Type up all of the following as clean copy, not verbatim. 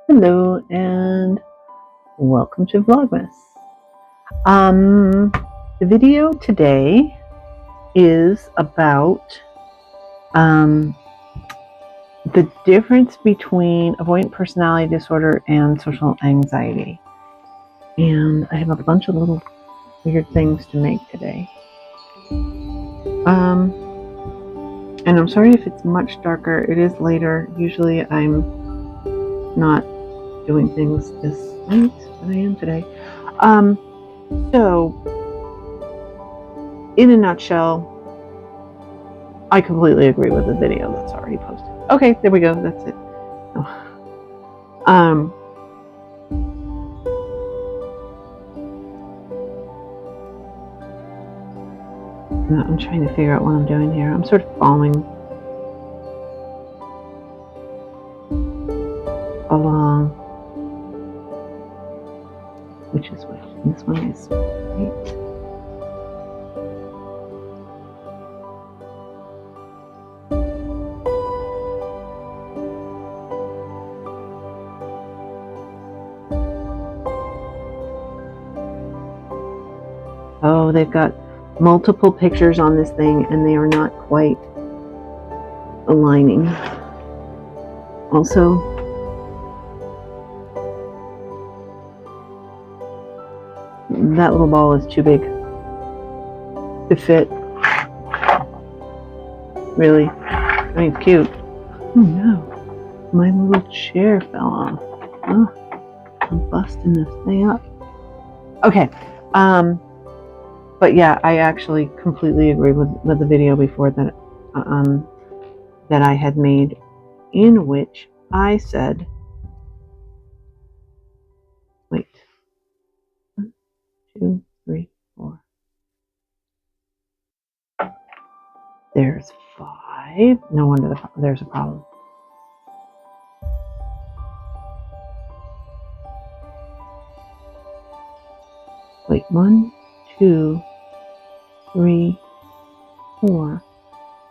Hello and welcome to Vlogmas. The video today is about the difference between avoidant personality disorder and social anxiety. And I have a bunch of little weird things to make today. And I'm sorry if it's much darker. It is later. Usually I'm not doing things this late, but I am today. So in a nutshell, I completely agree with the video that's already posted. Okay, there we go. That's it. I'm trying to figure out what I'm doing here. I'm sort of following along. Which is which? This one is right. Oh, they've got multiple pictures on this thing and they are not quite aligning. Also, that little ball is too big to fit. Really. I mean, it's cute. Oh no, my little chair fell off. Oh, I'm busting this thing up. Okay. But yeah, I actually completely agree with the video before that that I had made, in which I said, wait, 1, 2, 3, 4. There's 5. No wonder there's a problem. Wait, 1, 2, 3, 4.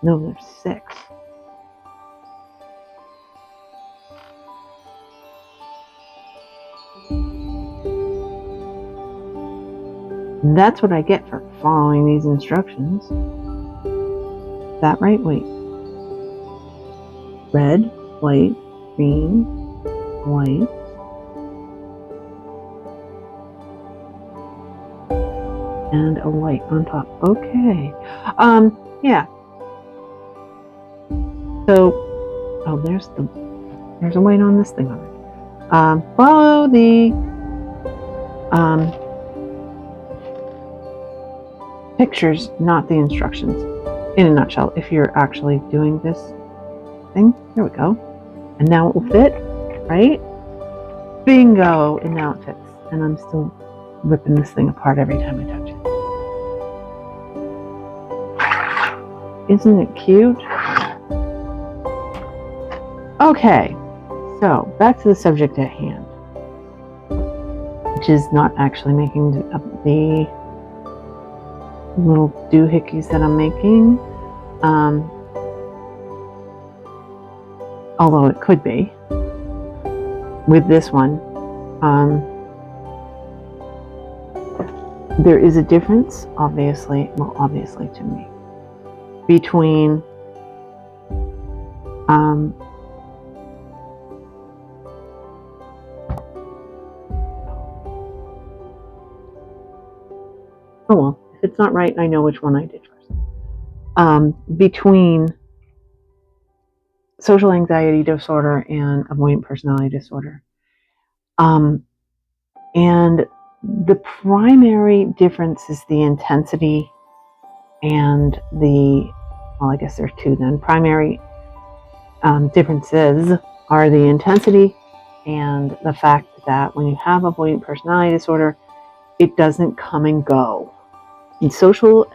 No, there's 6. That's what I get for following these instructions. Is that right? Wait. Red, white, green, white. And a white on top. Okay. Yeah. So, oh, there's a white on this thing already. Follow the pictures, not the instructions. In a nutshell, if you're actually doing this thing, there we go. And now it will fit, right? Bingo! And now it fits. And I'm still ripping this thing apart every time I touch it. Isn't it cute? Okay, so back to the subject at hand, which is not actually making the little doohickeys that I'm making, although it could be with this one. There is a difference, obviously to me, between oh well, if it's not right, I know which one I did first. Between social anxiety disorder and avoidant personality disorder. And the primary difference is the intensity and well, I guess there's 2 then. Primary differences are the intensity and the fact that when you have avoidant personality disorder, it doesn't come and go. And social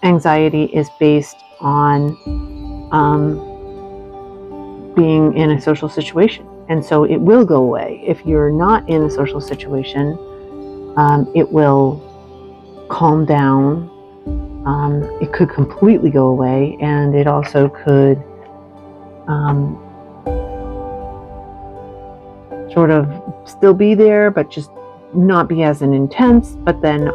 anxiety is based on being in a social situation. And so it will go away. If you're not in a social situation, it will calm down. It could completely go away, and it also could sort of still be there, but just not be as an intense. But then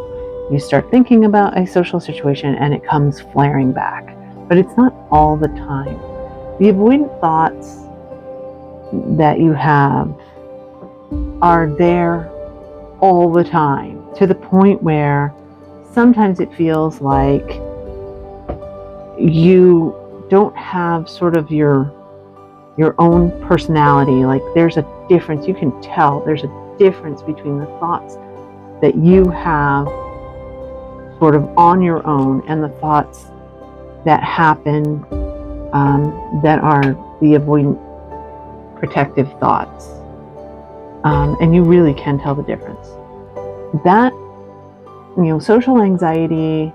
you start thinking about a social situation and it comes flaring back. But it's not all the time. The avoidant thoughts that you have are there all the time, to the point where sometimes it feels like you don't have sort of your own personality. Like there's a difference. You can tell there's a difference between the thoughts that you have sort of on your own and the thoughts that happen that are the avoidant protective thoughts. And you really can tell the difference. That, social anxiety,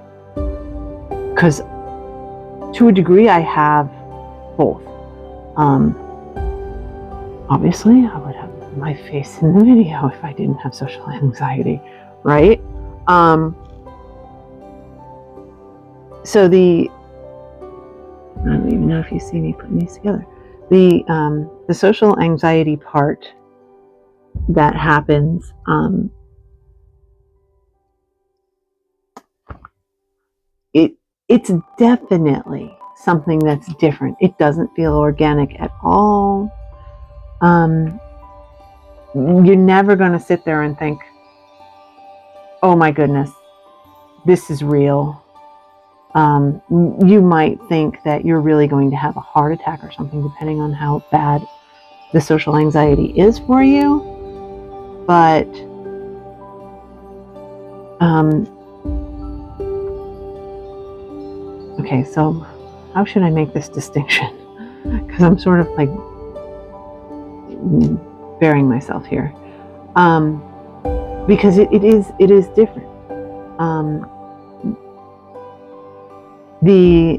because to a degree I have both. Obviously I would have my face in the video if I didn't have social anxiety, right? So I don't even know if you see me putting these together. The social anxiety part that happens, it's definitely something that's different. It doesn't feel organic at all. You're never going to sit there and think, oh my goodness, this is real. You might think that you're really going to have a heart attack or something, depending on how bad the social anxiety is for you. But okay, so how should I make this distinction? Because I'm sort of like burying myself here. Because it is different. The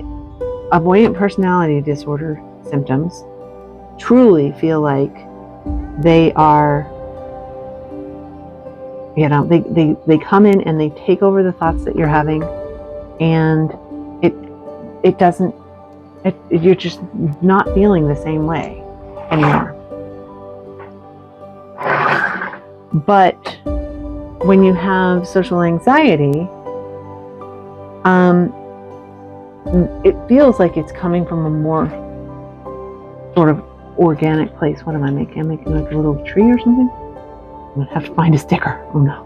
avoidant personality disorder symptoms truly feel like they are, they come in and they take over the thoughts that you're having, and it doesn't, you're just not feeling the same way anymore. But when you have social anxiety, it feels like it's coming from a more sort of organic place. What am I making? I'm making like a little tree or something? I'm gonna have to find a sticker. Oh no.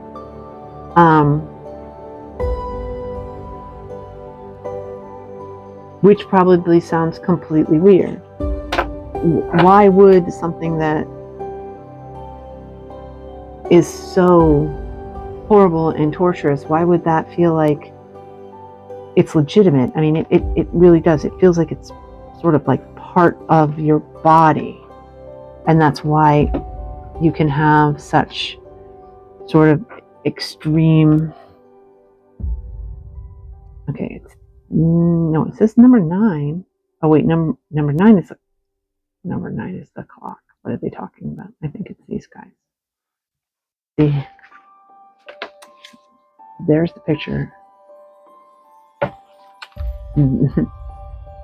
Which probably sounds completely weird. Why would something that is so horrible and torturous, why would that feel like it's legitimate? I mean, it really does. It feels like it's sort of like part of your body. And that's why you can have such sort of extreme, okay, no, it says number 9. Oh wait, number 9 is the clock. What are they talking about? I think it's these guys. See, there's the picture.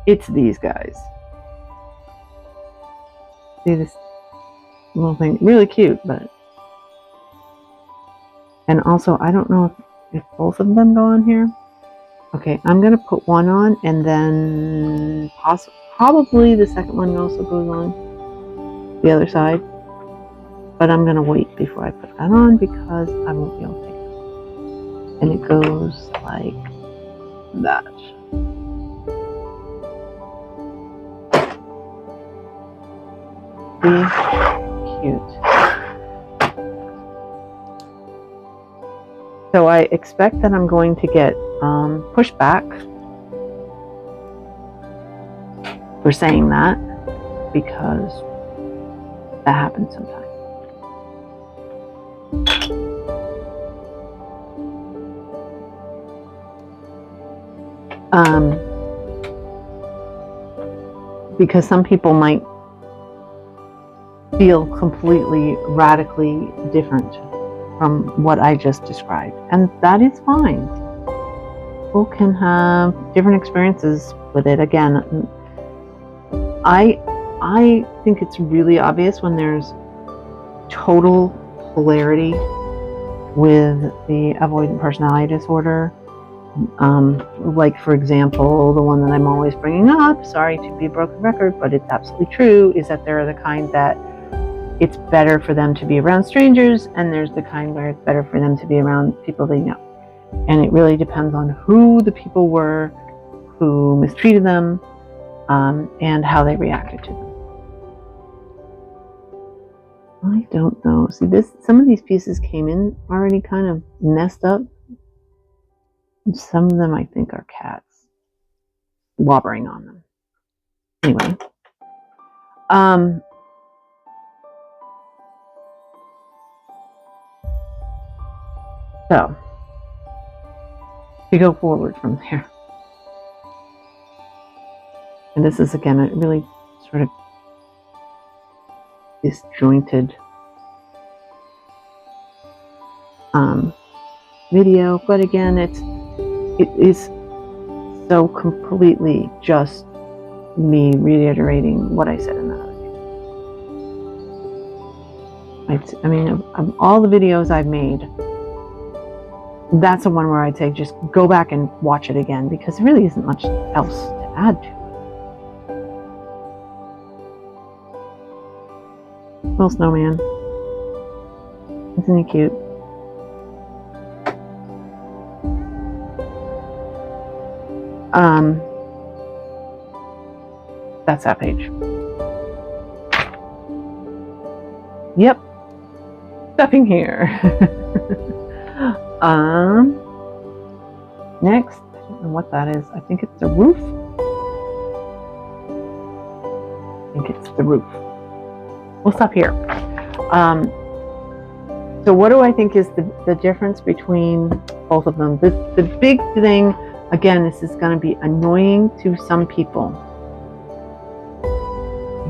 It's these guys. See this little thing? Really cute, but... And also, I don't know if both of them go on here. Okay, I'm going to put one on, and then probably the second one also goes on the other side. But I'm going to wait before I put that on because I won't be able to take it. And it goes like that. See? Cute. So I expect that I'm going to get pushback for saying that, because that happens sometimes. Because some people might feel completely, radically different from what I just described, and that is fine. People can have different experiences with it. Again, I think it's really obvious when there's total polarity with the avoidant personality disorder. Like, for example, the one that I'm always bringing up, sorry to be a broken record, but it's absolutely true, is that they're the kind that it's better for them to be around strangers, and there's the kind where it's better for them to be around people they know. And it really depends on who the people were who mistreated them, and how they reacted to them. I don't know. See, some of these pieces came in already kind of messed up. And some of them I think are cats slobbering on them. Anyway. So we go forward from there. And this is again a really sort of disjointed video, but again it is so completely just me reiterating what I said in that other video. I mean, of all the videos I've made, that's the one where I'd say just go back and watch it again, because there really isn't much else to add to it. Little snowman. Isn't he cute? That's that page. Yep. Stuffing here. Next, I don't know what that is. I think it's the roof. We'll stop here. So what do I think is the difference between both of them? The big thing, again, this is going to be annoying to some people.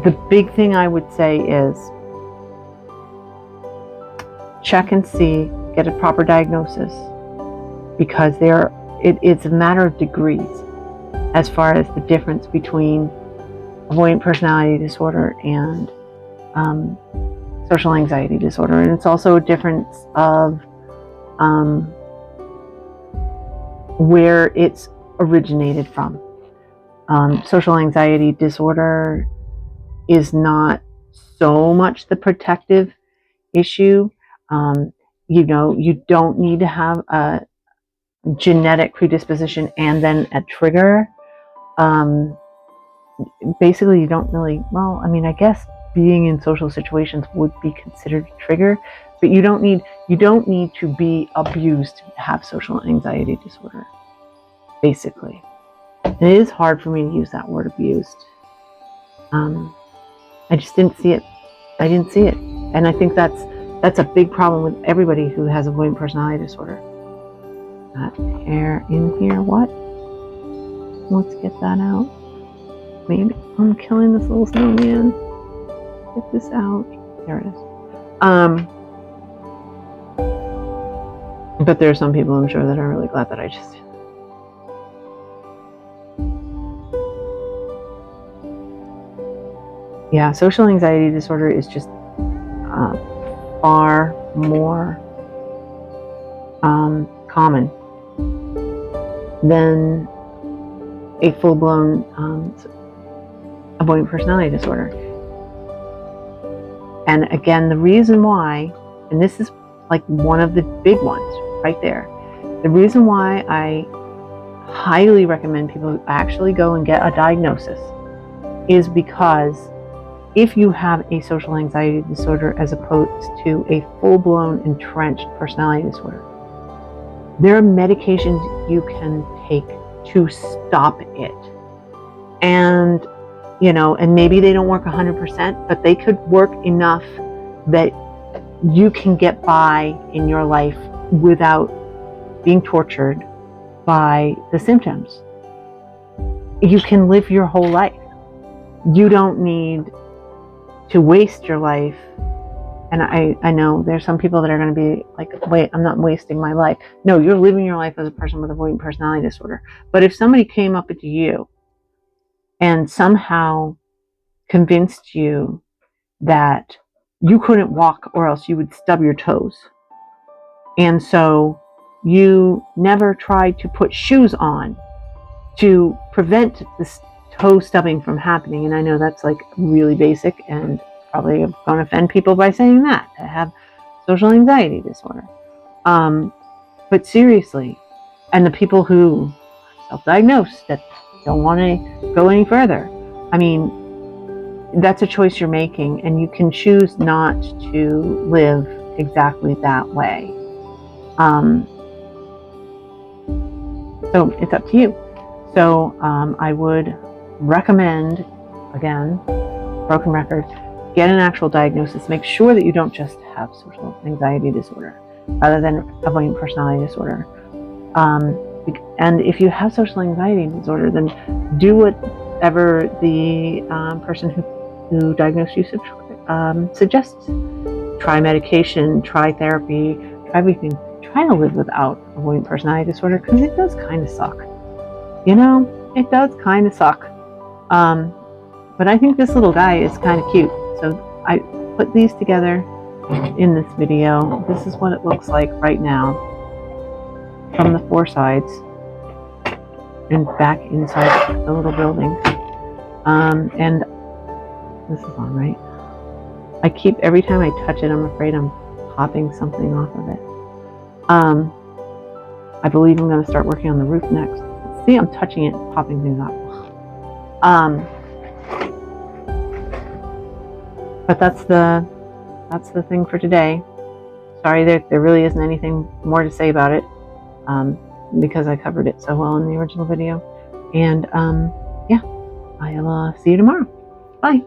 The big thing I would say is check and see, get a proper diagnosis, because it's a matter of degrees as far as the difference between avoidant personality disorder and social anxiety disorder. And it's also a difference of where it's originated from. Social anxiety disorder is not so much the protective issue. You don't need to have a genetic predisposition and then a trigger. Basically, you don't really, well, I mean, I guess being in social situations would be considered a trigger, but you don't need to be abused to have social anxiety disorder, basically. It is hard for me to use that word, abused. I just didn't see it. I didn't see it. And I think that's a big problem with everybody who has avoidant personality disorder. That hair in here, what? Let's get that out. Maybe I'm killing this little snowman. Get this out. There it is. But there are some people, I'm sure, that are really glad that I just did. Yeah, social anxiety disorder is just far more common than a full-blown avoidant personality disorder. And again, the reason why, and this is like one of the big ones right there, the reason why I highly recommend people actually go and get a diagnosis is because if you have a social anxiety disorder as opposed to a full-blown entrenched personality disorder, there are medications you can take to stop it. And, and maybe they don't work 100%, but they could work enough that you can get by in your life without being tortured by the symptoms. You can live your whole life. You don't need to waste your life. And I know there's some people that are going to be like, wait, I'm not wasting my life. No, you're living your life as a person with avoidant personality disorder. But if somebody came up to you and somehow convinced you that you couldn't walk or else you would stub your toes. And so you never tried to put shoes on to prevent this toe stubbing from happening. And I know that's like really basic and probably going to offend people by saying that. I have social anxiety disorder. But seriously, and the people who self-diagnose that don't want to go any further, I mean, that's a choice you're making, and you can choose not to live exactly that way. So it's up to you. So I would recommend, again, broken record, get an actual diagnosis. Make sure that you don't just have social anxiety disorder rather than avoidant personality disorder. And if you have social anxiety disorder, then do whatever the person who diagnosed you suggests. Try medication, try therapy, try everything. Try to live without avoidant personality disorder, because it does kind of suck. You know, it does kind of suck. But I think this little guy is kind of cute. So I put these together in this video. This is what it looks like right now from the 4 sides and back inside the little building. And this is on, right? Every time I touch it, I'm afraid I'm popping something off of it. I believe I'm going to start working on the roof next. See, I'm touching it and popping things off. But that's the thing for today. Sorry, there really isn't anything more to say about it, because I covered it so well in the original video. And yeah, I'll see you tomorrow. Bye.